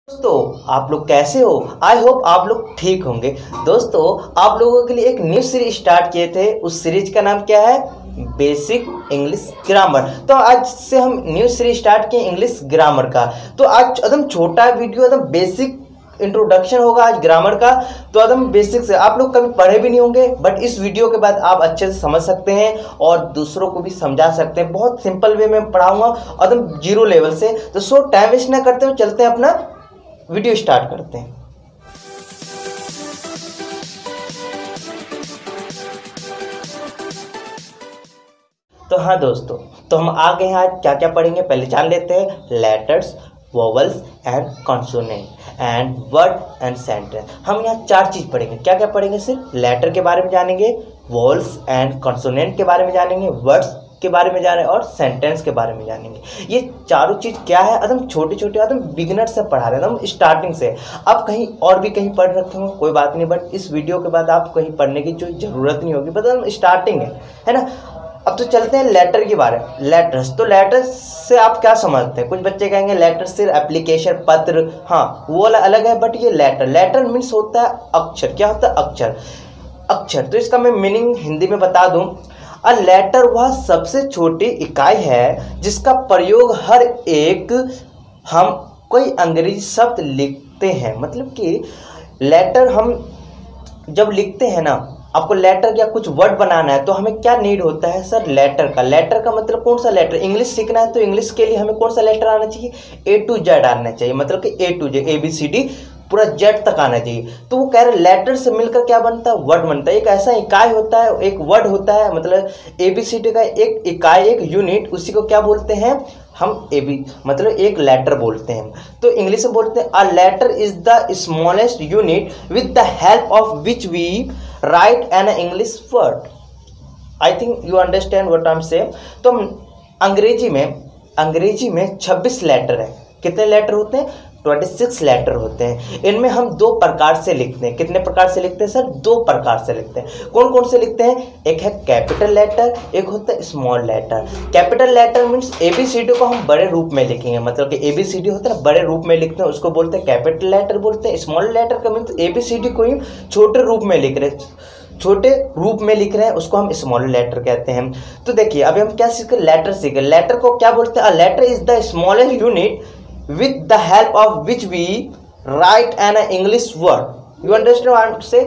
दोस्तों आप लोग कैसे हो। आई होप आप लोग ठीक होंगे। दोस्तों आप लोगों के लिए एक न्यू सीरीज स्टार्ट किए थे, उस सीरीज का नाम क्या है? Basic English grammar. तो आज से हम न्यू सीरीज स्टार्ट किए इंग्लिश ग्रामर का। तो आज एकदम छोटा वीडियो, एकदम बेसिक इंट्रोडक्शन होगा आज ग्रामर का। तो एकदम बेसिक से आप लोग कभी पढ़े भी नहीं होंगे, बट इस वीडियो के बाद आप अच्छे से समझ सकते हैं और दूसरों को भी समझा सकते हैं। बहुत सिंपल वे में पढ़ाऊंगा एकदम जीरो लेवल से। तो सो टाइम वेस्ट ना करते हुए चलते हैं, अपना वीडियो स्टार्ट करते हैं। तो हाँ दोस्तों, तो हम आ गए हैं। आज क्या क्या पढ़ेंगे पहले जान लेते हैं। Letters, vowels and consonant and word and sentence. हम यहाँ चार चीज पढ़ेंगे। क्या क्या पढ़ेंगे? सिर्फ लेटर के बारे में जानेंगे, वोवल्स एंड कॉन्सोनेंट के बारे में जानेंगे, वर्ड्स के बारे में जाने और सेंटेंस के बारे में जानेंगे। ये चारों चीज क्या है, एकदम छोटे छोटे, एकदम बिगिनर से पढ़ा रहे हैं, एकदम स्टार्टिंग से। आप कहीं और भी कहीं पढ़ रखे हो कोई बात नहीं, बट इस वीडियो के बाद आप कहीं पढ़ने की जो जरूरत नहीं होगी, बस एकदम स्टार्टिंग है ना। अब तो चलते हैं लेटर के बारे में। लेटर्स, तो लेटर्स से आप क्या समझते हैं? कुछ बच्चे कहेंगे लेटर सिर्फ एप्लीकेशन पत्र, हाँ वो अलग है, बट ये लेटर, लेटर मीन्स होता है अक्षर। क्या होता है? अक्षर। अक्षर, तो इसका मैं मीनिंग हिंदी में बता दूं। अ लेटर वह सबसे छोटी इकाई है जिसका प्रयोग हर एक हम कोई अंग्रेजी शब्द लिखते हैं। मतलब कि लेटर हम जब लिखते हैं ना, आपको लेटर या कुछ वर्ड बनाना है तो हमें क्या नीड होता है सर? लेटर का। लेटर का मतलब कौन सा लेटर? इंग्लिश सीखना है तो इंग्लिश के लिए हमें कौन सा लेटर आना चाहिए? A to Z आना चाहिए। मतलब कि A to Z, ABCD पूरा जेड तक आना चाहिए। तो वो कह रहे लेटर से मिलकर क्या बनता है? वर्ड बनता है। एक ऐसा इकाई होता है, एक वर्ड होता है, मतलब ABCD का एक इकाई, एक यूनिट, उसी को क्या बोलते हैं हम? मतलब एक लेटर बोलते हैं। तो इंग्लिश में बोलते हैं a letter is the smallest unit with the help of which we write an English word. I think you understand what I am saying. तो अंग्रेजी में 26 लेटर है। कितने लेटर होते हैं? 26 लेटर होते हैं। इनमें हम दो प्रकार से लिखते हैं। कितने प्रकार से लिखते हैं सर? दो प्रकार से लिखते हैं। कौन कौन से लिखते हैं? एक है कैपिटल लेटर, एक होता है small letter. Capital letter means ABCD को हम बड़े रूप में लिखेंगे। मतलब कि ABCD होता है ना, बड़े रूप में लिखते हैं, उसको बोलते हैं कैपिटल लेटर बोलते हैं। स्मॉल लेटर का मीन्स ABCD को ही छोटे रूप में लिख रहे हैं, छोटे रूप में लिख रहे हैं, उसको हम स्मॉल लेटर कहते हैं। तो देखिए अभी हम क्या सीखे? लेटर सीखे। लेटर को क्या बोलते हैं? A letter is the smallest unit with the help of which we write an English word. You understand what I say?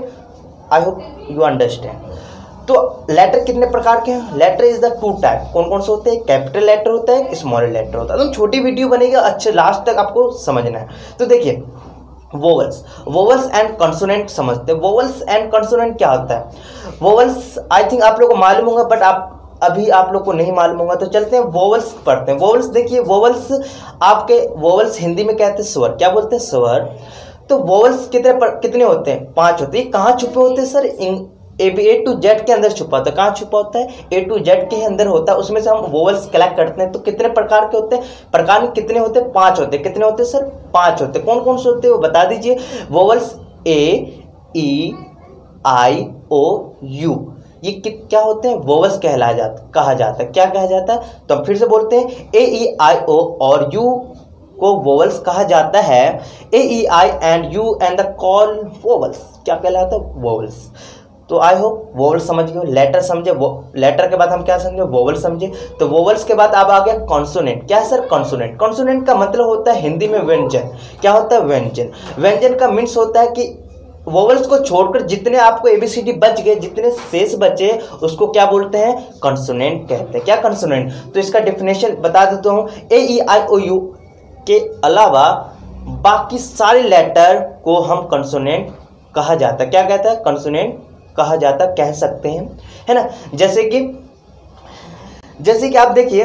I hope you understand. तो लेटर कितने प्रकार के हैं? Letter is the two type. कौन कौन से होते हैं? कैपिटल लेटर होता है, स्मॉल लेटर होता है। तो छोटी वीडियो बनेगी, अच्छे लास्ट तक आपको समझना है। तो देखिए वोवल्स एंड कॉन्सोनेंट समझते हैं। वोवल्स एंड कॉन्सोनेंट क्या होता है? वोवल्स आई थिंक आप लोगों को मालूम होगा, बट अभी आप लोग को नहीं मालूम होगा। तो चलते हैं वोवल्स पढ़ते हैं। वोवल्स देखिए, वोवल्स हिंदी में कहते हैं स्वर। क्या बोलते हैं? स्वर। तो वोवल्स कितने होते हैं? 5 होते हैं। कहाँ छुपे होते हैं सर? A to Z के अंदर छुपा होता है। कहाँ छुपा होता है? A to Z के अंदर होता है। उसमें से हम वोवल्स कलेक्ट करते हैं। तो कितने प्रकार के होते हैं? प्रकार कितने होते हैं? 5 होते हैं। कितने होते हैं सर? 5 होते हैं। कौन कौन से होते हैं वो बता दीजिए। Vowels A, E, I, O, U, ये क्या होते हैं? वोवल्स कहा जाता है। क्या कहा जाता है? तो हम फिर से बोलते हैं A-E-I-O और U को वोवल्स कहा जाता है। A-E-I and U and the call vowels क्या कहलाता है? वोवल्स। तो आई होप वोवल समझ गए। लेटर समझे, लेटर के बाद हम क्या समझे? वोवल समझे। तो वोवल्स के बाद अब आ गया कॉन्सोनेंट। क्या है सर? कॉन्सोनेंट। कॉन्सोनेंट का मतलब होता है हिंदी में व्यंजन। क्या होता है? व्यंजन। व्यंजन का मीन्स होता है कि वोवल्स को छोड़कर जितने आपको ABCD बच गए, जितने शेष बचे, उसको क्या बोलते हैं? कॉन्सोनेंट कहते हैं। क्या कॉन्सोनेंट? तो इसका डेफिनेशन बता देता हूँ। A-E-I-O-U के अलावा बाकी सारे लेटर को हम कॉन्सोनेंट कहा जाता है। क्या कहता है? कॉन्सोनेंट कहा जाता, कह सकते हैं, है ना। जैसे कि आप देखिए,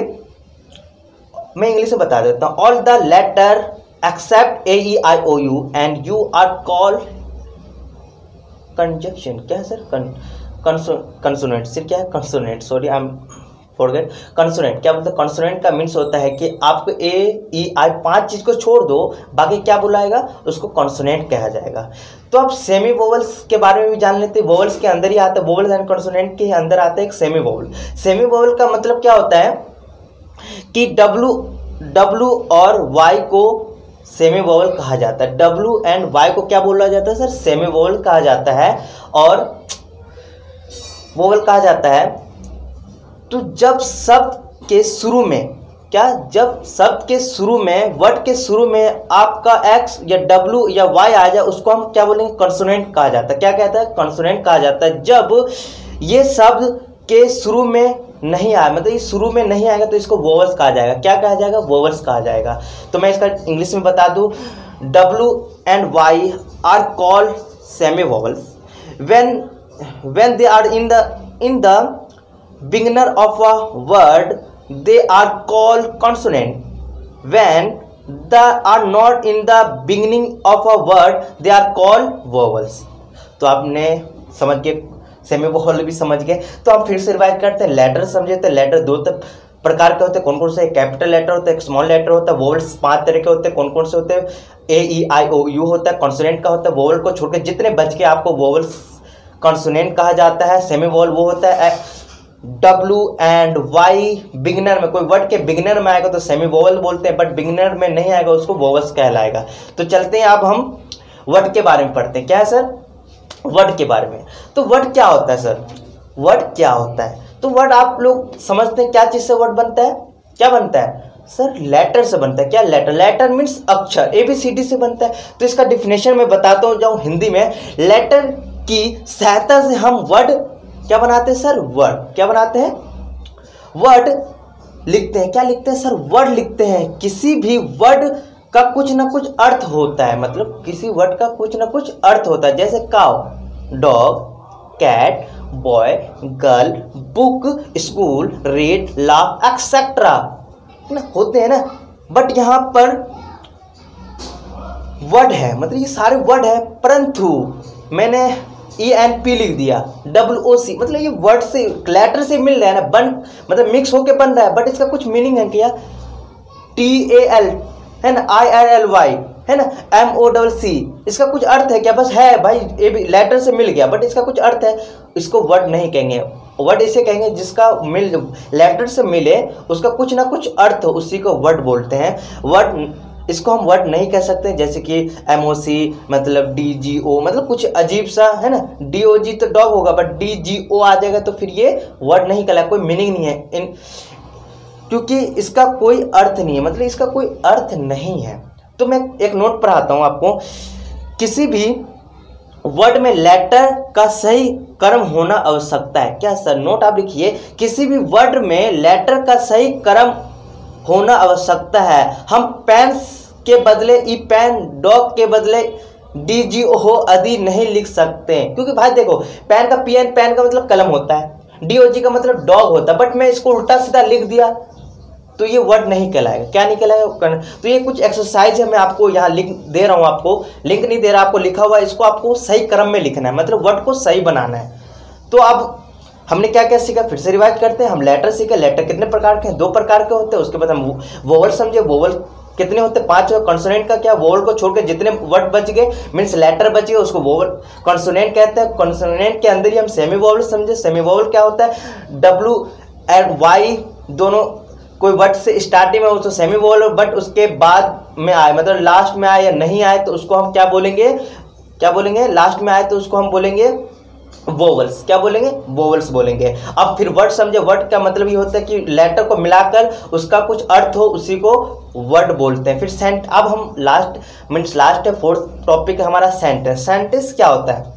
मैं इंग्लिश में बता देता हूँ। All the letter except A-E-I-O-U and you are called conjunction. क्या है सर? कंसोनेंट। सिर्फ क्या है? Consonant. Sorry I am forget. Consonant क्या बोलते हैं? कंसोनेंट का मीन्स होता है कि आपको A-E-I 5 चीज को छोड़ दो, बाकी क्या बुलाएगा? उसको कंसोनेंट कहा जाएगा। तो अब सेमी वोवल्स के बारे में भी जान लेते हैं। वोवल्स के अंदर ही आता है, वोवल्स एंड कंसोनेंट के अंदर आता है एक सेमी वोवल। सेमी वोवल का मतलब क्या होता है कि W और Y को सेमी वोवल कहा जाता है। डब्ल्यू एंड वाई को क्या बोला जाता है सर? सेमी वोवल कहा जाता है और वोवल कहा जाता है। तो जब शब्द के शुरू में क्या, जब शब्द के शुरू में, वर्ड के शुरू में आपका एक्स या डब्ल्यू या वाई आ जाए, उसको हम क्या बोलेंगे? कंसोनेंट कहा जाता है। क्या कहता है? कंसोनेंट कहा जाता है। जब ये शब्द के शुरू में नहीं आया, मतलब ये शुरू में नहीं आएगा, तो इसको वोवल्स कहा जाएगा। क्या कहा जाएगा? वोवल्स कहा जाएगा। तो मैं इसका इंग्लिश में बता दूं, W and Y are called semi vowels when they are in the beginner of a word they are called consonant when they are not in the beginning of a word they are called vowels। तो आपने समझ के semi vowel भी समझ गए। तो हम फिर से रिवाइज करते हैं। लेटर समझे तो लेटर दो प्रकार के होते हैं। कौन कौन से? कैपिटल लेटर होता है, एक स्मॉल लेटर होता है। वोवल्स 5 तरह के होते हैं। कौन कौन से होते हैं? ए ई आई ओ यू होता है, कॉन्सोनेंट का होता है। वोवल को छोड़कर जितने बच के आपको वोवल्स कॉन्सोनेंट कहा जाता है। सेमी वोवल वो होता है डब्ल्यू एंड वाई। बिगिनर में, कोई वर्ड के बिगिनर में आएगा तो सेमी वोवल बोलते हैं, बट बिगिनर में नहीं आएगा उसको वोवल्स कहलाएगा। तो चलते हैं अब हम वर्ड के बारे में पढ़ते हैं। क्या है सर? वर्ड के बारे में। तो वर्ड क्या होता है सर? वर्ड क्या होता है? तो वर्ड आप लोग समझते हैं क्या चीज से वर्ड बनता है? क्या बनता है सर? लेटर से बनता है। क्या लेटर? लेटर मीन्स अक्षर, ABCD से बनता है। तो इसका डिफिनेशन मैं बताता हूँ जाऊँ हिंदी में। लेटर की सहायता से हम वर्ड क्या बनाते हैं सर? वर्ड क्या बनाते हैं? वर्ड लिखते हैं। क्या लिखते हैं सर? वर्ड लिखते हैं। किसी भी वर्ड का कुछ ना कुछ अर्थ होता है, मतलब किसी वर्ड का कुछ ना कुछ अर्थ होता है। जैसे cow, dog, cat, boy, girl, book, school, read, laugh etcetera ना होते हैं ना। बट यहाँ पर वर्ड है, मतलब ये सारे वर्ड है, परंतु मैंने ENP लिख दिया, WOC, मतलब ये वर्ड से लेटर से मिल रहा है ना, बन मतलब मिक्स होके बन रहा है, बट इसका कुछ मीनिंग है क्या? TAL है ना, IRLY है ना, MOCC, इसका कुछ अर्थ है क्या? बस है भाई, ये भी लेटर से मिल गया, बट इसका कुछ अर्थ है। इसको वर्ड नहीं कहेंगे। वर्ड इसे कहेंगे जिसका मिल लेटर से मिले, उसका कुछ ना कुछ अर्थ हो, उसी को वर्ड बोलते हैं। वर्ड इसको हम वर्ड नहीं कह सकते, जैसे कि MOC मतलब DGO, मतलब कुछ अजीब सा है ना। DOG तो डॉग होगा, बट DGO आ जाएगा तो फिर ये वर्ड नहीं कहलाएगा, कोई मीनिंग नहीं है क्योंकि इसका कोई अर्थ नहीं है, मतलब इसका कोई अर्थ नहीं है। तो मैं एक नोट पढ़ाता हूं आपको। किसी भी वर्ड में लेटर का सही कर्म होना आवश्यकता है। क्या सर? नोट आप लिखिए, किसी भी वर्ड में लेटर का सही कर्म होना आवश्यकता है। हम पेन के बदले ई पेन, डॉग के बदले DGO आदि नहीं लिख सकते, क्योंकि भाई देखो, पेन का PN, पेन का मतलब कलम होता है, DOG का मतलब डॉग होता है, बट मैं इसको उल्टा सीधा लिख दिया तो ये वर्ड नहीं कहलाएगा। क्या नहीं कहलाएगा? तो ये कुछ एक्सरसाइज है, मैं आपको यहाँ लिंक दे रहा हूँ, आपको लिंक नहीं दे रहा, आपको लिखा हुआ है, इसको आपको सही क्रम में लिखना है, मतलब वर्ड को सही बनाना है। तो अब हमने क्या क्या सीखा, फिर से रिवाइज करते हैं। हम लेटर सीखे। लेटर कितने प्रकार के हैं? 2 प्रकार के होते हैं। उसके बाद हम वोवल समझे। वोवल कितने होते हैं? 5। कंसोनेंट का क्या? वोवल को छोड़कर जितने वर्ड बच गए, मीन्स लेटर बच गए, उसको वोवल कंसोनेंट कहते हैं। कंसोनेंट के अंदर ही हम सेमी वोवल समझे। सेमी वोवल क्या होता है? W एंड Y दोनों कोई वर्ड से स्टार्टिंग में उसको सेमी वोवल, बट उसके बाद में आए, मतलब लास्ट में आए या नहीं आए, तो उसको हम क्या बोलेंगे? क्या बोलेंगे? लास्ट में आए तो उसको हम बोलेंगे वोवल्स। क्या बोलेंगे? वोवल्स बोलेंगे। अब फिर वर्ड समझे। वर्ड का मतलब ये होता है कि लेटर को मिलाकर उसका कुछ अर्थ हो, उसी को वर्ड बोलते हैं। फिर अब हम लास्ट है 4th टॉपिक है हमारा सेंटेंस। सेंटेंस क्या होता है?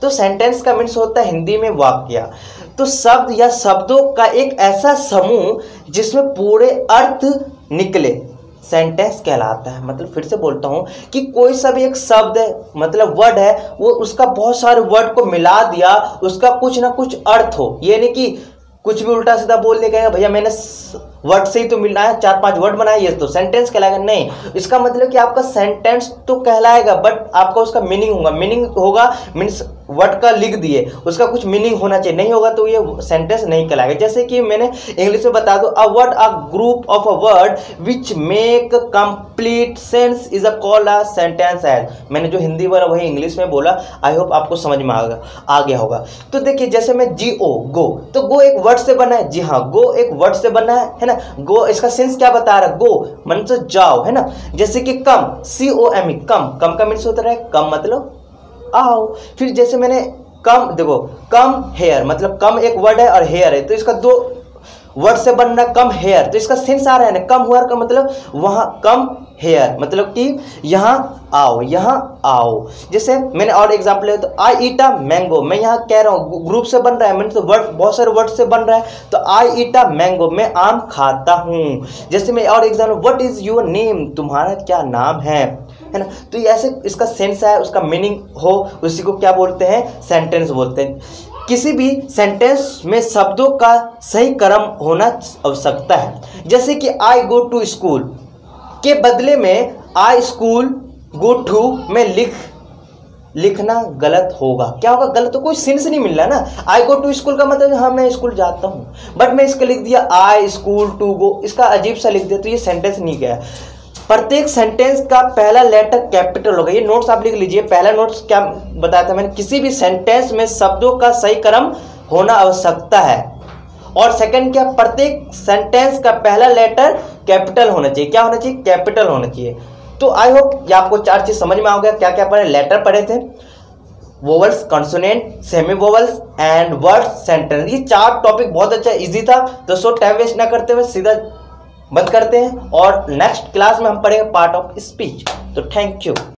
तो सेंटेंस का मीन्स होता है हिंदी में वाक्य। तो शब्द या शब्दों का एक ऐसा समूह जिसमें पूरे अर्थ निकले, सेंटेंस कहलाता है। मतलब फिर से बोलता हूं कि कोई सा भी एक शब्द है, मतलब वर्ड है, वो उसका बहुत सारे वर्ड को मिला दिया, उसका कुछ ना कुछ अर्थ हो। ये नहीं कि कुछ भी उल्टा सीधा बोल देगा, भैया मैंने वर्ड से ही तो मिलना है, 4-5 वर्ड बनाए, ये तो सेंटेंस कहलाएगा। नहीं, इसका मतलब कि आपका सेंटेंस तो कहलाएगा, बट आपका उसका मीनिंग होगा मीन्स वर्ड का लिख दिए, उसका कुछ मीनिंग होना चाहिए, नहीं होगा तो ये सेंटेंस नहीं कहलाएगा। जैसे कि मैंने इंग्लिश में बता दो, a word a group of a word which make complete sense is a called a sentence as. मैंने जो हिंदी वाला वही इंग्लिश में बोला, आई होप आपको समझ में आ गया होगा। तो देखिए, जैसे मैं GO, गो, तो गो एक वर्ड से बना है। जी हाँ, गो एक वर्ड से बना है ना। ना। गो इसका सेंस क्या बता रहा है, गो मतलब जाओ, है ना। जैसे कि कम, COME, कम, कम का मीन्स होता है कम मतलब आओ। फिर जैसे मैंने कम, देखो कम हेयर मतलब कम एक वर्ड है और हेयर है, तो इसका दो वर्ड से बन रहा कम हेयर, तो इसका सेंस आ रहा है ना, कम हुआ का मतलब वहां कम हेयर मतलब कि यहाँ आओ, यहाँ आओ। जैसे मैंने और एग्जांपल है, तो आई ईट अ मैंगो, मैं यहाँ कह रहा हूँ ग्रुप से बन रहा है, मैंने तो वर्ड बहुत सारे वर्ड से बन रहा है, तो आई ईट अ मैंगो, मैं आम खाता हूँ। जैसे मैं और example, what is your name, तुम्हारा क्या नाम है ना। तो ये ऐसे इसका सेंस है, उसका मीनिंग हो, उसी को क्या बोलते हैं, सेंटेंस बोलते हैं। किसी भी सेंटेंस में शब्दों का सही क्रम होना आवश्यकता है। जैसे कि आई गो टू स्कूल के बदले में आई स्कूल गो टू में लिखना गलत होगा। क्या होगा, गलत, तो कोई सेंस नहीं मिल रहा ना। आई गो टू स्कूल का मतलब हाँ मैं स्कूल जाता हूँ, बट मैं इसका लिख दिया आई स्कूल टू गो, इसका अजीब सा लिख दिया, तो ये सेंटेंस नहीं गया। प्रत्येक सेंटेंस का पहला लेटर कैपिटल होगा। ये नोट्स आप लिख लीजिए। पहला नोट्स क्या बताया था मैंने, किसी भी सेंटेंस में शब्दों का सही क्रम होना आवश्यकता है। और सेकंड क्या, प्रत्येक सेंटेंस का पहला लेटर कैपिटल होना चाहिए। क्या होना चाहिए, कैपिटल होना चाहिए। तो आई होप ये आपको 4 चीज समझ में आ गया। क्या क्या पढ़े, लेटर पढ़े थे, vowels, consonant, semi vowels and word, sentence. ये 4 टॉपिक बहुत अच्छा इजी था। तो सो टाइम वेस्ट ना करते हुए सीधा बंद करते हैं और नेक्स्ट क्लास में हम पढ़ेंगे पार्ट ऑफ स्पीच। तो थैंक यू।